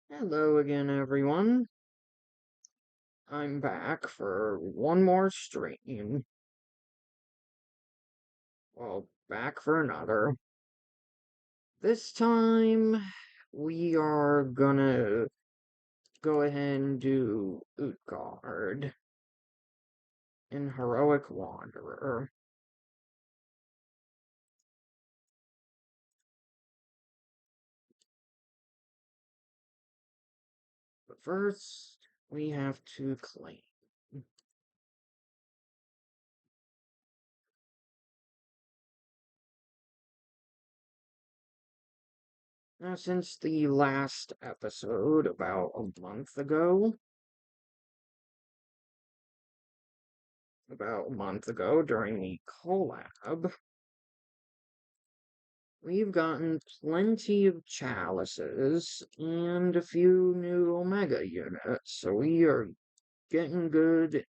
Hello again, everyone. I'm back for one more stream. Well, back for another. This time, we are gonna go ahead and do Utgard in Heroic Wanderer. But first, we have to claim. Now, since the last episode about a month ago, during the collab, we've gotten plenty of chalices and a few new Omega units, so we are getting good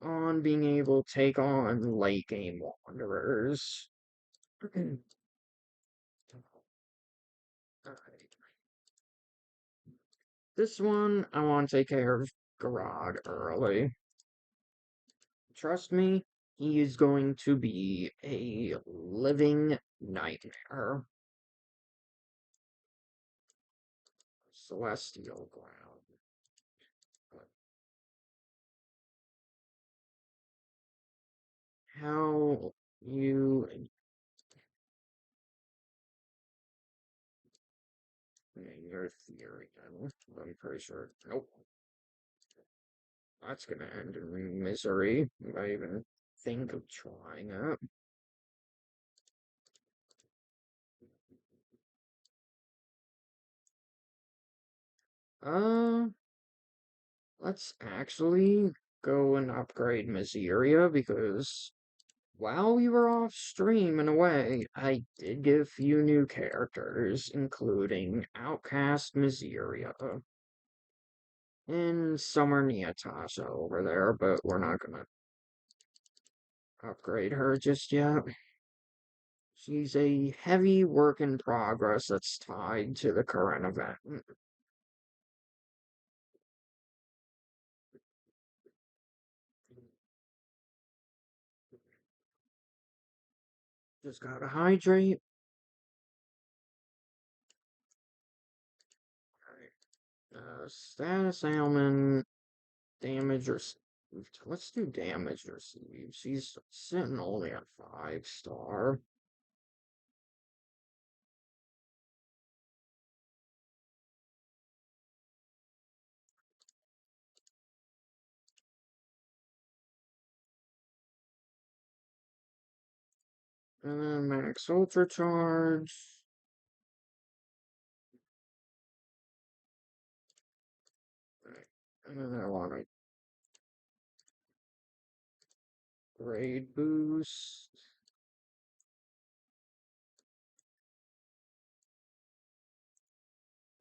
on being able to take on late game wanderers. Alright. This one, I want to take care of Garag early. Trust me, he is going to be a living nightmare. Celestial Ground. How you your theory, I'm pretty sure. Nope. That's gonna end in misery if I even think of trying it. Uh, let's actually go and upgrade Miseria because while we were off stream in a way, I did get a few new characters, including Outcast Miseria and Summer Natasha over there, but we're not gonna upgrade her just yet. She's a heavy work in progress that's tied to the current event. Just gotta hydrate. Status ailment, damage received. Let's do damage received. She's sitting only at 5-star. And then max ultra charge. Right. And then I want a grade boost.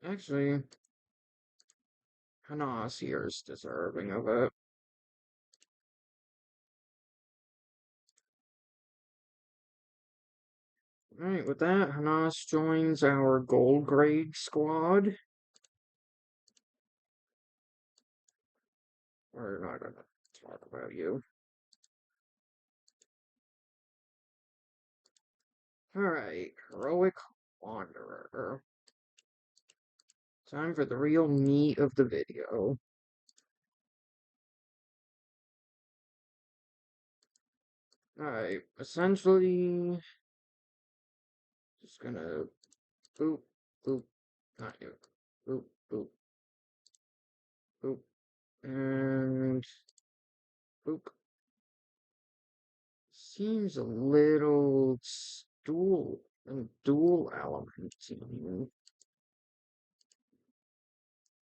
Actually, Hanas here is deserving of it. Alright, with that, Hanas joins our gold grade squad. We're not gonna talk about you. Alright, Heroic Wanderer. Time for the real meat of the video. Alright, essentially, just gonna boop, boop, not you, boop, boop, boop, and boop. Seems a little dual element team.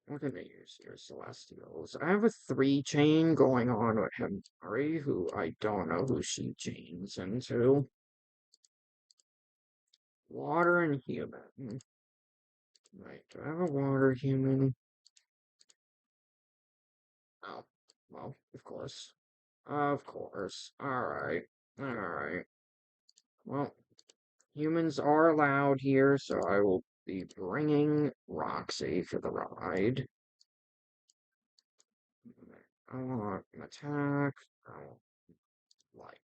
What did I use here? Celestials. I have a 3-chain going on with Himari, who I don't know who she chains into. Water and human. Right, do I have a water human? Oh, well, of course. Of course. Alright. Alright. Well, humans are allowed here, so I will be bringing Roxy for the ride. I want an attack. I want light.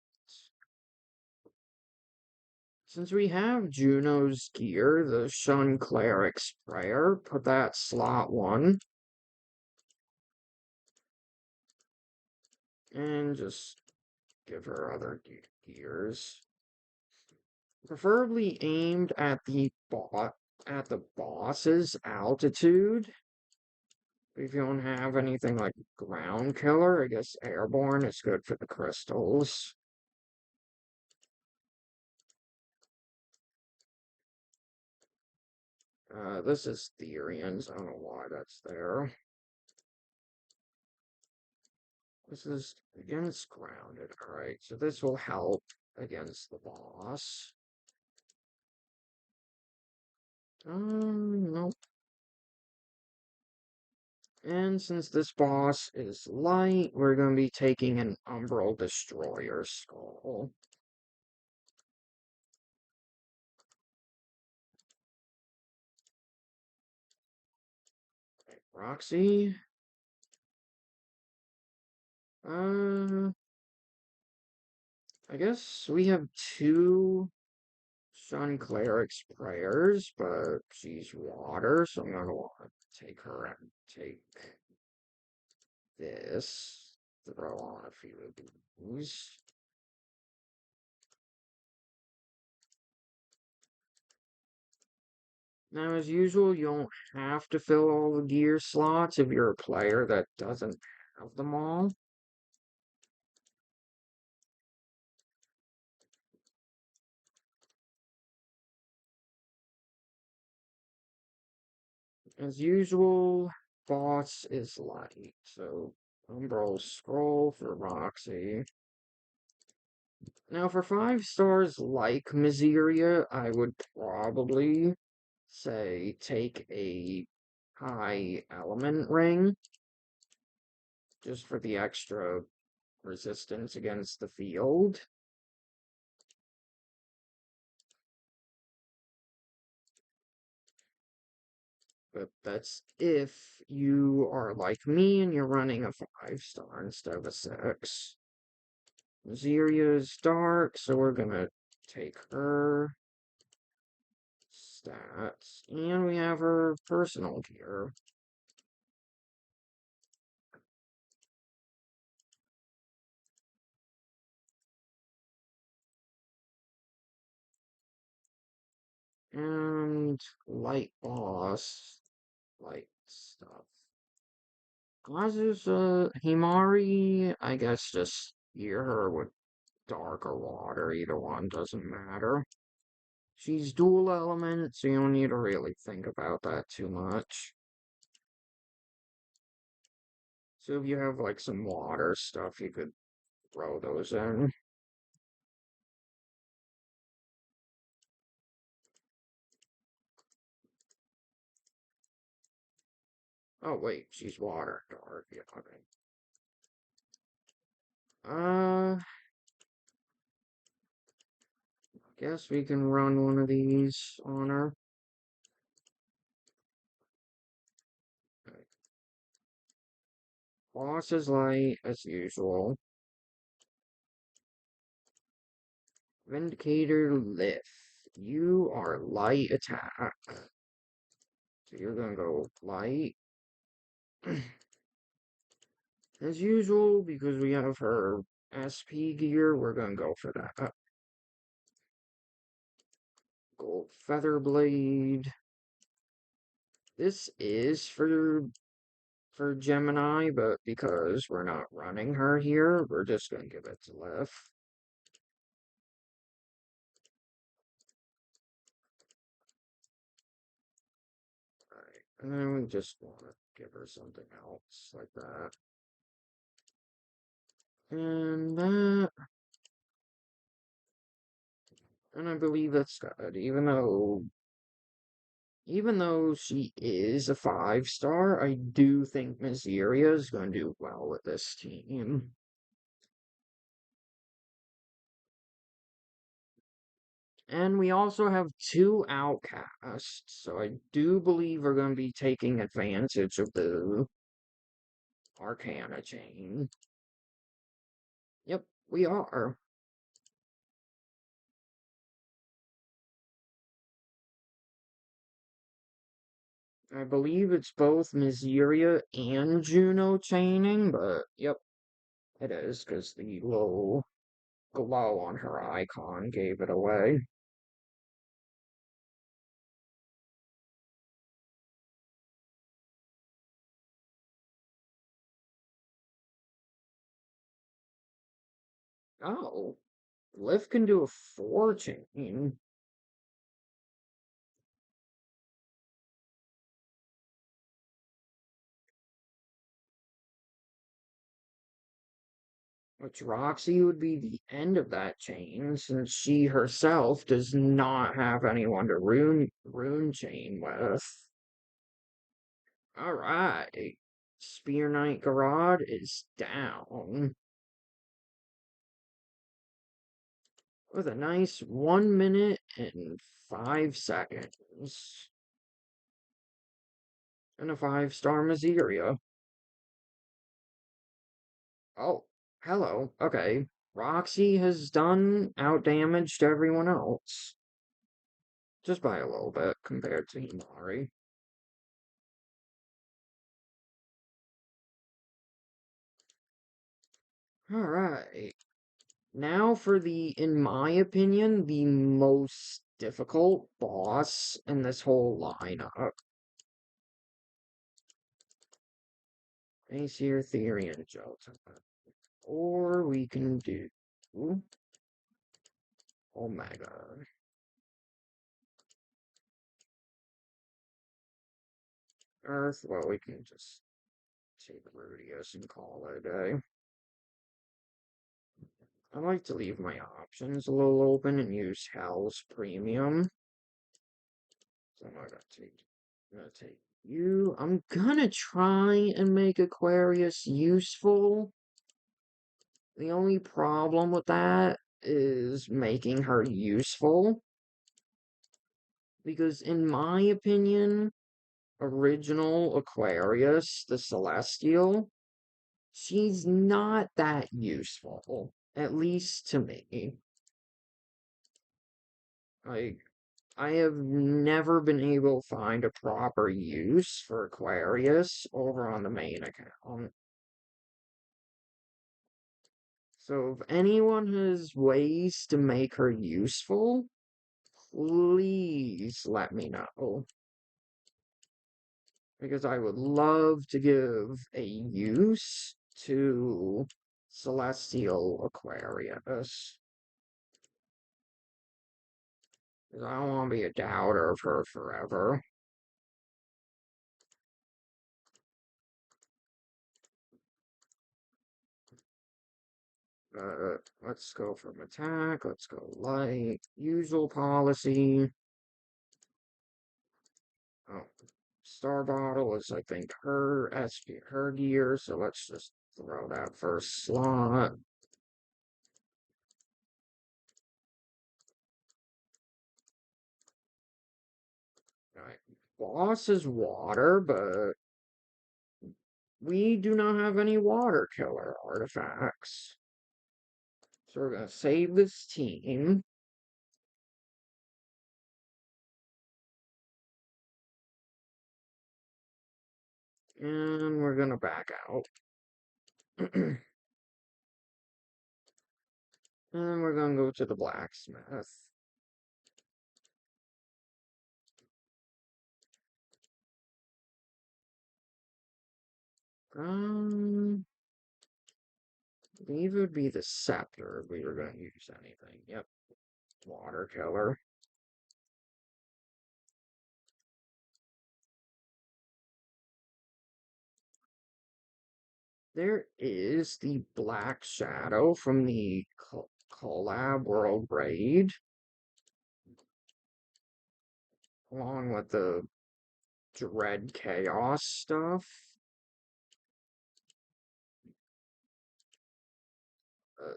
Since we have Juno's gear, the Shun Cleric's Prayer, put that slot 1. And just give her other gears. Preferably aimed at the boss's altitude. If you don't have anything like ground killer, I guess airborne is good for the crystals. This is Therian's. I don't know why that's there. This is against grounded. Alright, so this will help against the boss. Nope. And since this boss is light, we're going to be taking an Umbral Destroyer Skull. Roxy. I guess we have 2 Sun Cleric's Prayers, but she's water, so I'm gonna want to take her and take this. Throw on a few of these. Now, as usual, you don't have to fill all the gear slots if you're a player that doesn't have them all. As usual, boss is light, so Umbral Scroll for Roxy. Now, for 5 stars like Miseria, I would probably say take a high element ring just for the extra resistance against the field. But that's if you are like me and you're running a 5 star instead of a 6. Miseria is dark, so we're gonna take her stats, and we have her personal gear. And light boss, light stuff. Causes Himari, I guess just gear her with dark or water, either one doesn't matter. She's dual element, so you don't need to really think about that too much. So if you have like some water stuff, you could throw those in. Oh wait, she's water dark. Yeah, okay. Guess we can run one of these on her. Okay. Boss is light as usual. Vindicator lift. You are light attack. So you're gonna go light. As usual, because we have her SP gear, we're gonna go for that. Gold feather blade. This is for Gemini, but because we're not running her here, we're just gonna give it to lift. Alright, and then we just want to give her something else like that. And that. And I believe that's good, even though she is a 5 star, I do think Miseria is going to do well with this team. And we also have two outcasts, so I do believe we're going to be taking advantage of the Arcana chain. Yep, we are. I believe it's both Miseria and Juno chaining, but yep, it is, because the little glow on her icon gave it away. Oh, Lift can do a 4 chain. Which Roxy would be the end of that chain, since she herself does not have anyone to rune chain with. Alright. Spear Knight Garrod is down. With a nice 1 minute and 5 seconds. And a 5-star Miseria. Oh, hello. Okay. Roxy has done outdamaged everyone else. Just by a little bit compared to Himari. Alright. Now for in my opinion, the most difficult boss in this whole lineup. Aesir, Theory, and Jota. Or we can do Omega. Earth, well, we can just take Rudius and call it a day. I like to leave my options a little open and use Hell's Premium. So I'm gonna take you. I'm gonna try and make Aquarius useful. The only problem with that is making her useful. Because in my opinion, original Aquarius, the Celestial, she's not that useful. At least to me. Like, I have never been able to find a proper use for Aquarius over on the main account. So if anyone has ways to make her useful, please let me know. Because I would love to give a use to Celestial Aquarius. Because I don't want to be a doubter of her forever. Let's go from attack. Let's go light. Usual policy. Oh, Star Bottle is, I think, her SP, her gear. So let's just throw that first slot. Alright. Boss is water, but we do not have any water killer artifacts. So we're gonna save this team. And we're gonna back out. And we're gonna go to the blacksmith. I believe it would be the scepter if we were gonna use anything. Yep. Water killer. There is the Black Shadow from the Collab World Raid, along with the Dread Chaos stuff.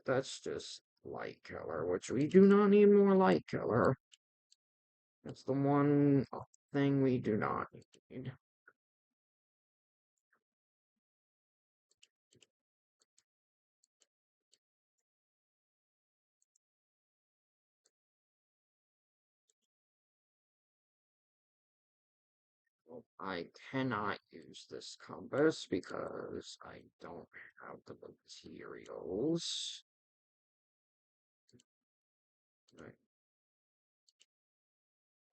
That's just light killer, which we do not need more light killer. That's the one thing we do not need. I cannot use this compass because I don't have the materials. Right.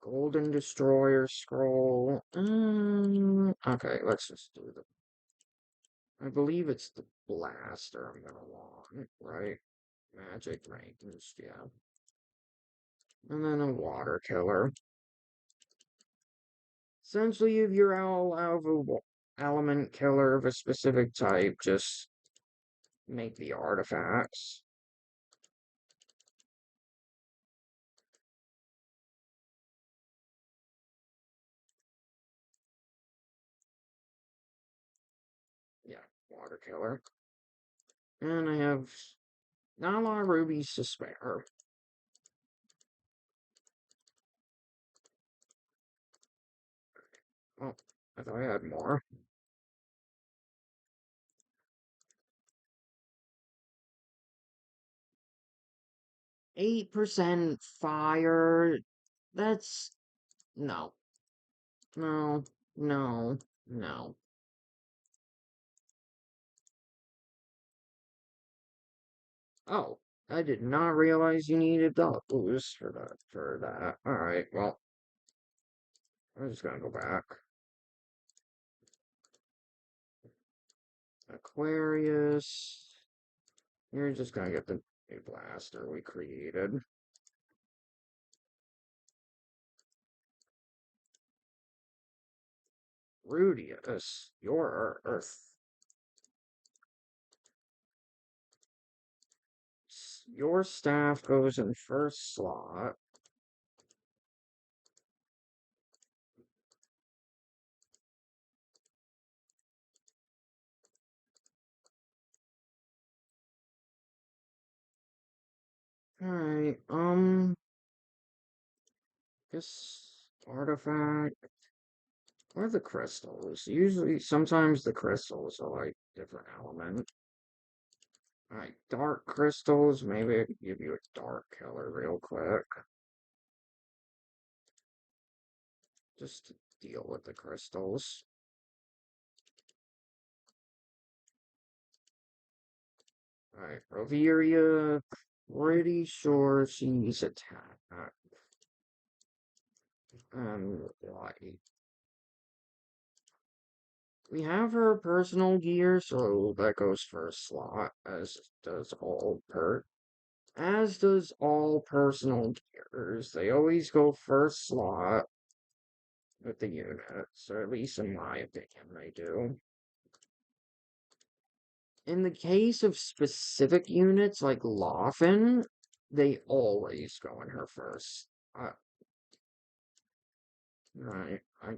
Golden Destroyer Scroll. Okay, let's just do the. I believe it's the blaster I'm gonna want, right? Magic range, yeah. And then a water killer. Essentially, if you're out of a element killer of a specific type, just make the artifacts. Yeah, water killer. And I have not a lot of rubies to spare. Oh, I thought I had more. 8% fire. That's no, no, no, no. Oh, I did not realize you needed those for that. For that. All right. Well, I'm just gonna go back. Aquarius. You're just gonna get the new blaster we created. Rudius, your Earth. Your staff goes in first slot. Alright, guess artifact. Or the crystals. Usually, sometimes the crystals are like different element. Alright, dark crystals. Maybe I could give you a dark killer real quick. Just to deal with the crystals. Alright, Roveria. Pretty sure she's attack. Light. We have her personal gear, so that goes first slot, as does all personal gears. They always go first slot with the units, or at least in my opinion, they do. In the case of specific units like Laughing, they always go in her first. Right, I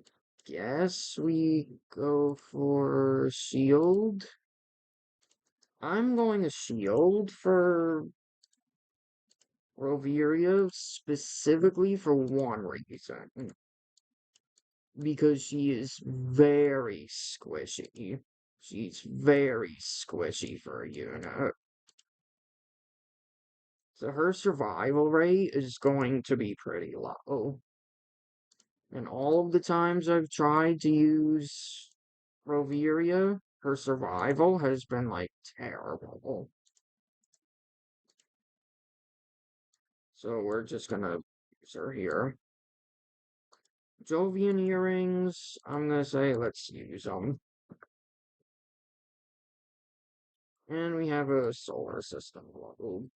guess we go for shield. I'm going to shield for Roveria specifically for one reason. Because she is very squishy. She's very squishy for a unit. So her survival rate is going to be pretty low. And all of the times I've tried to use Roveria, her survival has been like terrible. So we're just gonna use her here. Jovian earrings, I'm gonna say let's use them. And we have a solar system globe,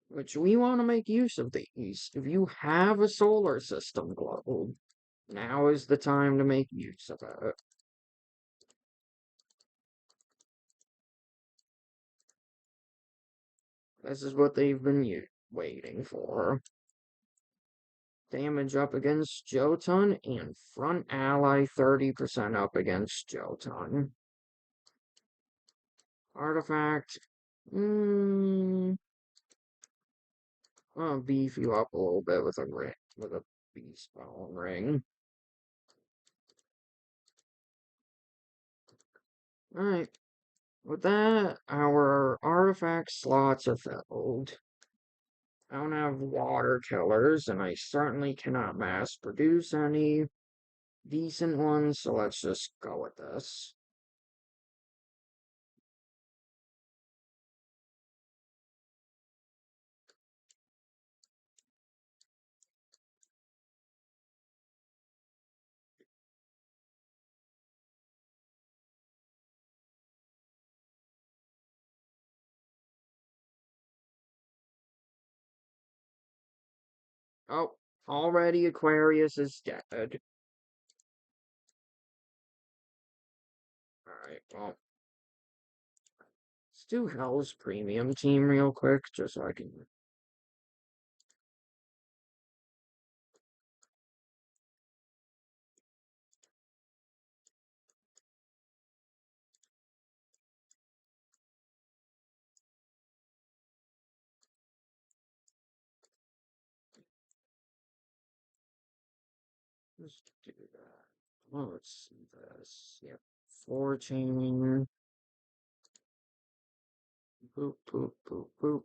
which we want to make use of these. If you have a solar system globe, now is the time to make use of it. This is what they've been waiting for. Damage up against Jotun and front ally 30% up against Jotun. Artifact. I'll beef you up a little bit with a ring, with a beast bone ring. Alright. With that, our artifact slots are filled. I don't have water killers, and I certainly cannot mass produce any decent ones, so let's just go with this. Oh, already Aquarius is dead. Alright, well, let's do Hell's Premium Team real quick, just so I can. Let's do that. Oh, let's see this. Yep. 4 chain. Boop, boop, boop, boop.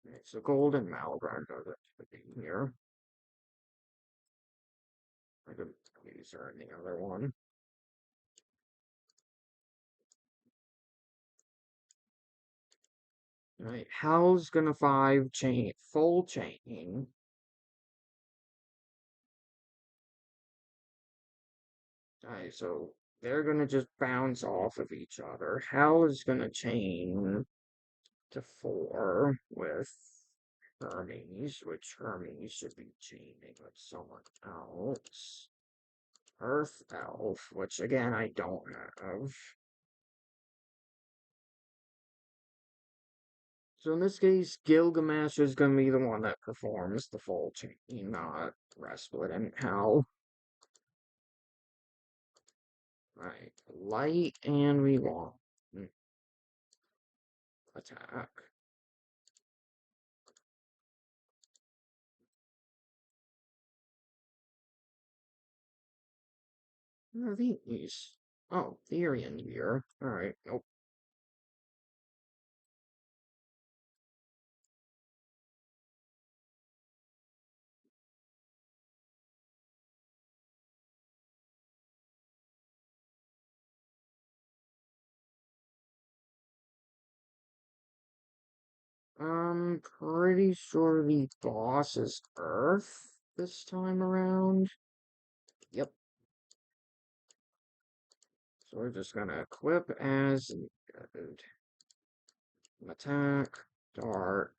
It's a golden malgrime does it here. I could use her in the other one. Right, how's gonna 5 chain full chain? Alright, so they're gonna just bounce off of each other. Hell is gonna chain to 4 with Hermes, which Hermes should be chaining with someone else. Earth Elf, which again I don't have. So in this case, Gilgamesh is gonna be the one that performs the full chain, not Resplit and Hell. Right, light, and we want attack. What are these? Oh, Therian gear. Alright, nope. I'm pretty sure the boss is Earth this time around. Yep. So we're just gonna equip as needed. Attack, dark.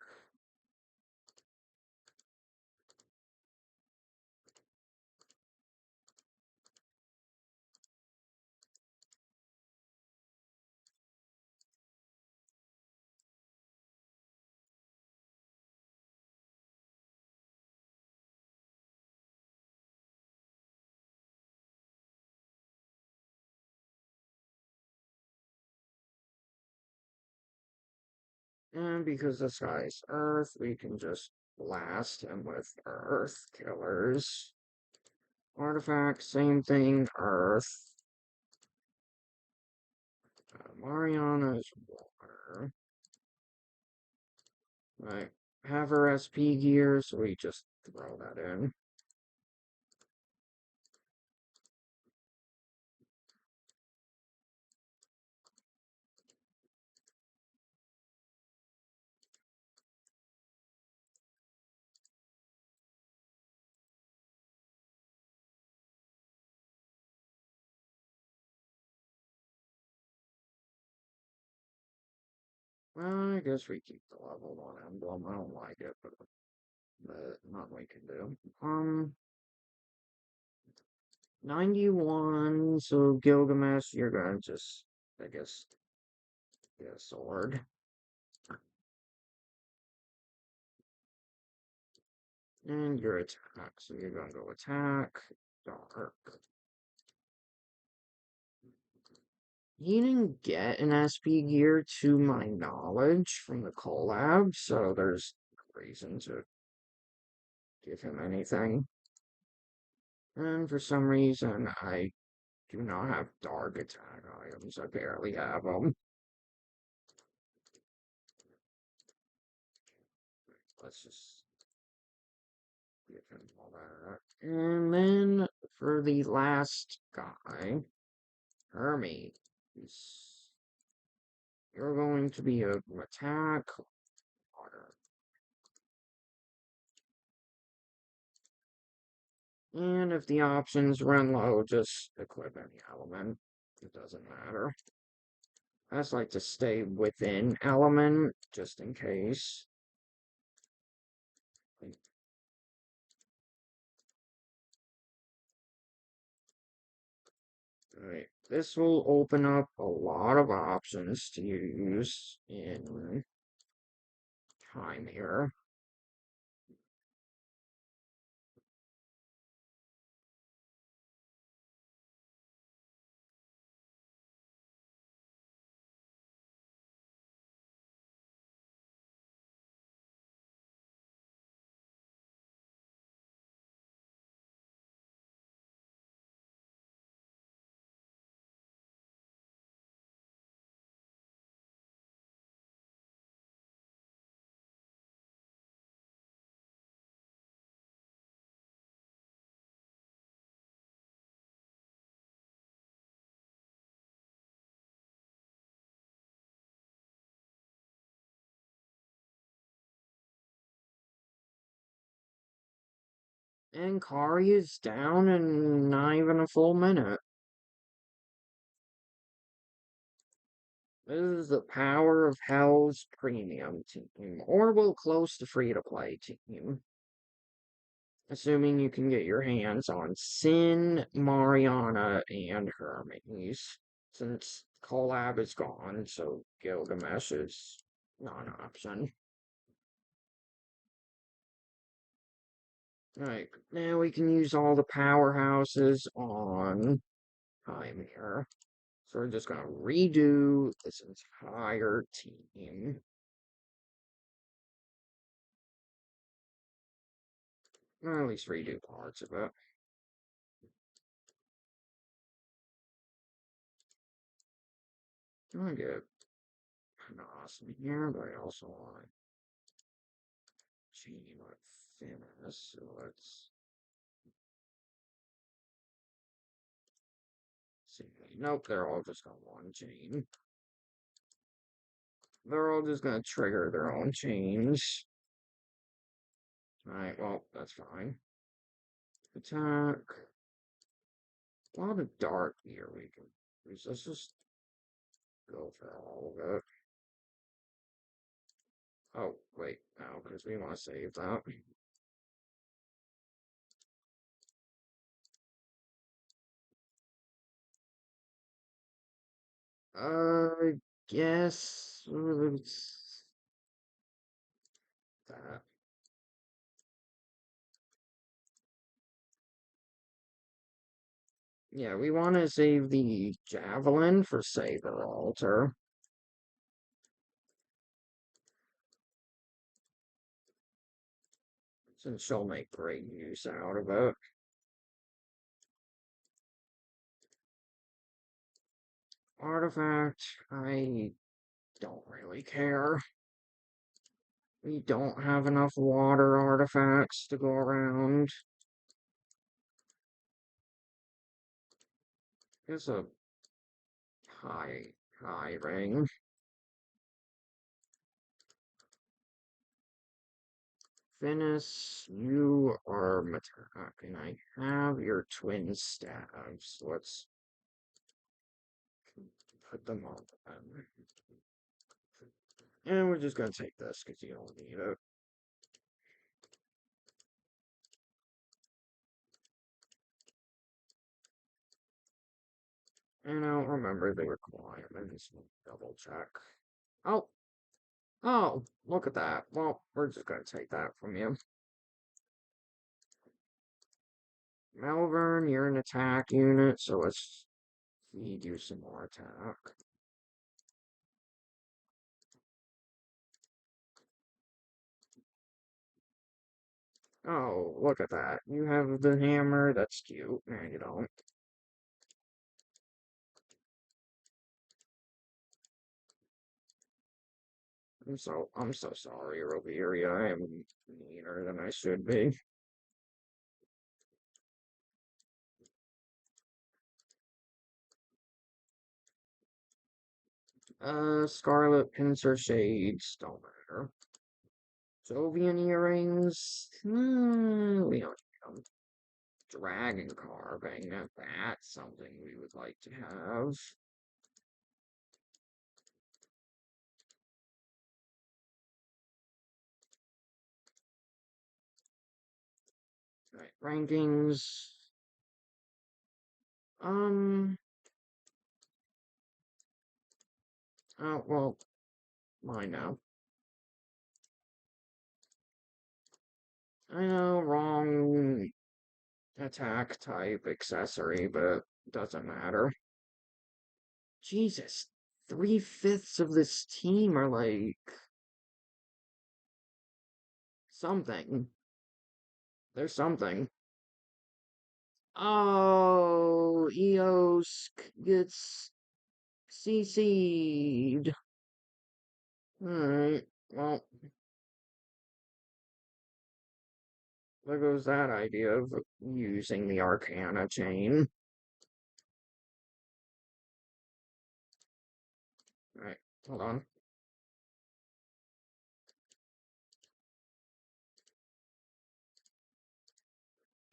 And because this guy's Earth, we can just blast him with Earth killers. Artifact, same thing, Earth. Mariana's water. Right. Have her SP gear, so we just throw that in. Well, I guess we keep the level 1 emblem. I don't like it, but not what we can do. 91, so Gilgamesh, you're gonna just, I guess, get a sword. And your attack, so you're gonna go attack, dark. He didn't get an SP gear to my knowledge from the collab, so there's no reason to give him anything. And for some reason, I do not have dark attack items. I barely have them. Let's just give him all that. And then for the last guy, Hermes. You're going to be a attack water. And if the options run low, just equip any element. It doesn't matter. I just like to stay within element, just in case. Alright, this will open up a lot of options to use in time here. And Kari is down in not even a full minute. This is the power of Hell's premium team, or well, close to free-to-play team. Assuming you can get your hands on Sin, Mariana, and Hermes. Since Collab is gone, so Gilgamesh is not an option. Alright, now we can use all the powerhouses on time here. So we're just gonna redo this entire team. Or at least redo parts of it. I want to get an awesome here, but I also want Genie like Finesse, so let's see. Nope, they're all just gonna one chain. They're all just gonna trigger their own chains. Alright, well, that's fine. Attack. A lot of dark here we can use. Let's just go for all of it. Oh, wait, no, because we want to save that. I guess that. Yeah, we want to save the javelin for Saber Altar. Since she'll make great use out of it. Artifact, I don't really care. We don't have enough water artifacts to go around. Here's a high ring. Finis, you are Matak, and I have your twin staves. Let's put them on them. And we're just gonna take this because you don't need it. And I don't remember the requirements. Double check. Oh, oh, look at that. Well, we're just gonna take that from you. Malvern, you're an attack unit, so let's Feed you some more attack. Oh, look at that. You have the hammer. That's cute. No, you don't. I'm so sorry, Roveria. I am meaner than I should be. Scarlet pincer shades, don't matter. Jovian earrings, we don't need them. Dragon carving, that's something we would like to have. Right, rankings. Um, oh, well, mine now. I know, wrong attack type accessory, but doesn't matter. Jesus, 3/5 of this team are like something. There's something. Oh, Eos gets CC'd. Alright, well, there goes that idea of using the Arcana chain. Alright, hold on.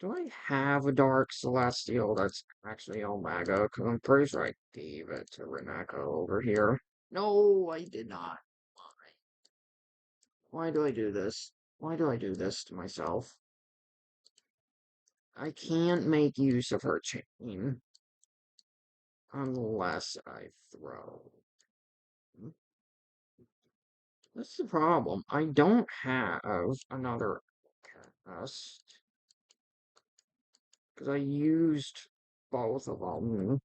Do I have a Dark Celestial that's actually Omega? Because I'm pretty sure I gave it to Reneka over here. No, I did not. Why do I do this? Why do I do this to myself? I can't make use of her chain unless I throw. That's the problem. I don't have another cast because I used both of them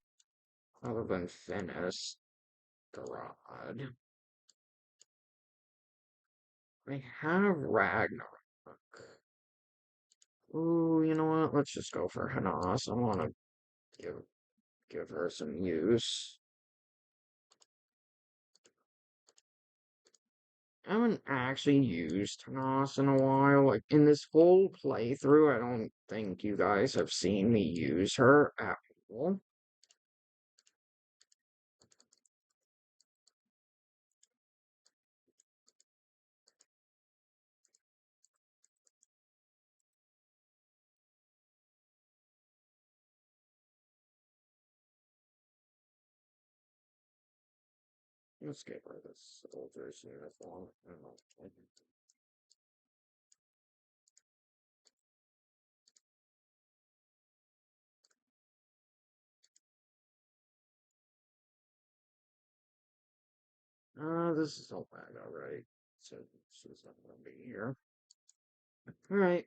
other than Finis. God. I have Ragnarok. Ooh, you know what? Let's just go for Hanas. I want to give her some use. I haven't actually used Hanas in a while. Like in this whole playthrough, I don't think you guys have seen me use her at all. Let's get rid of this soldier's uniform. I don't know. This is all bad, alright. So she's not gonna be here. Alright.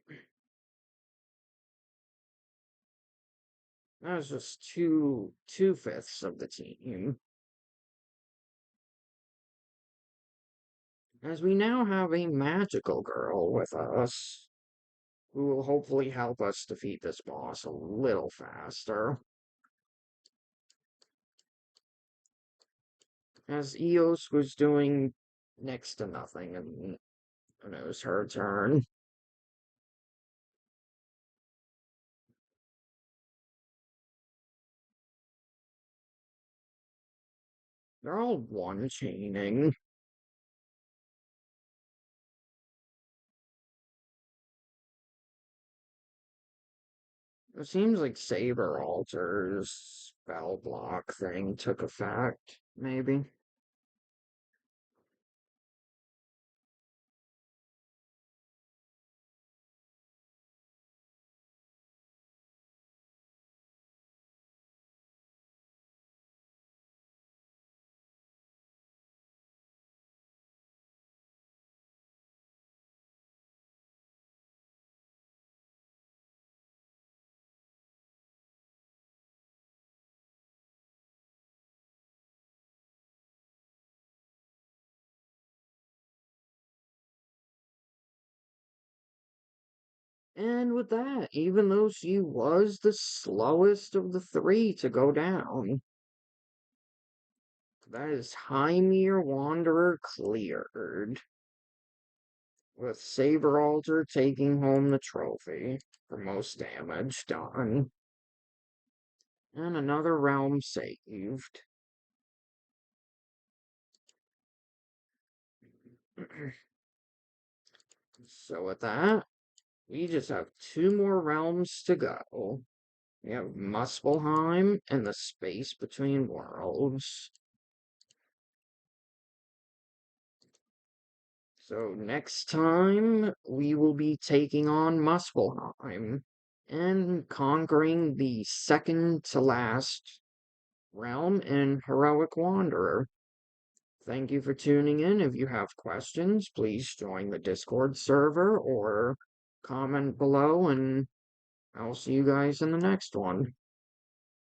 That was just two-fifths of the team. As we now have a magical girl with us, who will hopefully help us defeat this boss a little faster. As Eos was doing next to nothing, and it was her turn. They're all one-chaining. It seems like Saber Alter's spell block thing took effect, maybe. And with that, even though she was the slowest of the three to go down, that is Hymir Wanderer cleared, with Saber Alter taking home the trophy for most damage done. And another realm saved. So with that, we just have two more realms to go. We have Muspelheim and the space between worlds. So next time, we will be taking on Muspelheim and conquering the second to last realm in Heroic Wanderer. Thank you for tuning in. If you have questions, please join the Discord server or comment below, and I'll see you guys in the next one.